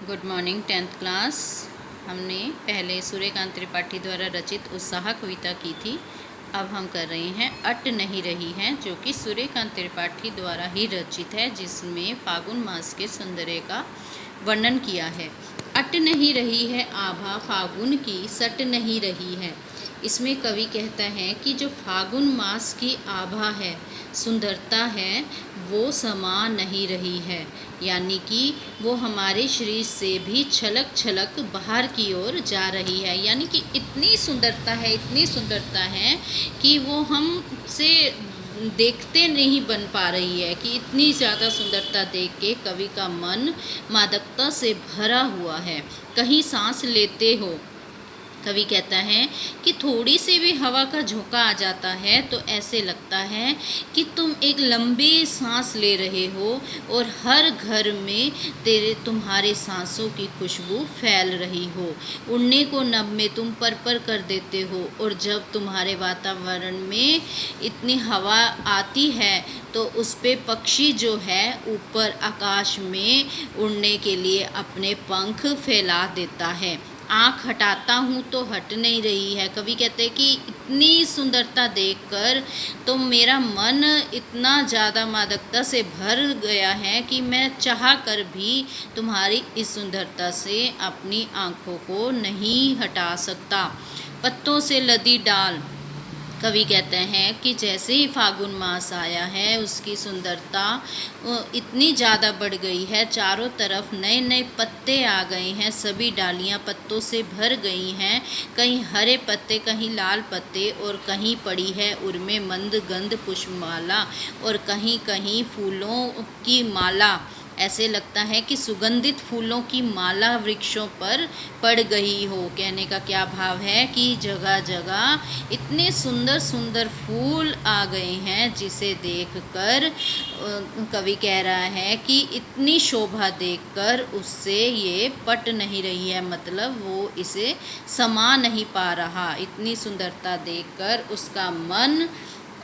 Good morning 10th class. हमने पहले सूर्यकांत त्रिपाठी द्वारा रचित उत्साह कविता की थी। अब हम कर रहे हैं अट नहीं रही है, जो कि सूर्यकांत त्रिपाठी द्वारा ही रचित है, जिसमें फागुन मास के सौंदर्य का वर्णन किया है। अट नहीं रही है आभा फागुन की, सट नहीं रही है। इसमें कवि कहता है कि जो फागुन मास की आभा है, सुंदरता है, वो समा नहीं रही है, यानी कि वो हमारे शरीर से भी छलक छलक बाहर की ओर जा रही है। यानी कि इतनी सुंदरता है, इतनी सुंदरता है कि वो हमसे देखते नहीं बन पा रही है, कि इतनी ज़्यादा सुंदरता देख के कवि का मन मादकता से भरा हुआ है। कहीं सांस लेते हो, कवि कहता है कि थोड़ी सी भी हवा का झोंका आ जाता है तो ऐसे लगता है कि तुम एक लंबी सांस ले रहे हो और हर घर में तुम्हारे सांसों की खुशबू फैल रही हो। उड़ने को नभ में तुम पर कर देते हो, और जब तुम्हारे वातावरण में इतनी हवा आती है तो उस पे पक्षी जो है ऊपर आकाश में उड़ने के लिए अपने पंख फैला देता है। आँख हटाता हूँ तो हट नहीं रही है। कवि कहते हैं कि इतनी सुंदरता देखकर तो मेरा मन इतना ज़्यादा मादकता से भर गया है कि मैं चाह कर भी तुम्हारी इस सुंदरता से अपनी आँखों को नहीं हटा सकता। पत्तों से लदी डाल, कवि कहते हैं कि जैसे ही फागुन मास आया है, उसकी सुंदरता इतनी ज़्यादा बढ़ गई है। चारों तरफ नए नए पत्ते आ गए हैं, सभी डालियां पत्तों से भर गई हैं। कहीं हरे पत्ते, कहीं लाल पत्ते, और कहीं पड़ी है उर्मे मंद गंध पुष्पमाला, और कहीं कहीं फूलों की माला। ऐसे लगता है कि सुगंधित फूलों की माला वृक्षों पर पड़ गई हो। कहने का क्या भाव है कि जगह जगह इतने सुंदर सुंदर फूल आ गए हैं, जिसे देखकर कवि कह रहा है कि इतनी शोभा देखकर उससे ये पट नहीं रही है, मतलब वो इसे समा नहीं पा रहा। इतनी सुंदरता देखकर उसका मन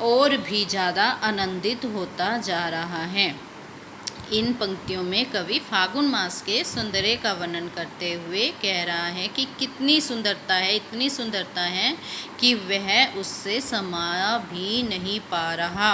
और भी ज़्यादा आनंदित होता जा रहा है। इन पंक्तियों में कवि फागुन मास के सौंदर्य का वर्णन करते हुए कह रहा है कि कितनी सुंदरता है, इतनी सुंदरता है कि वह उससे समा भी नहीं पा रहा।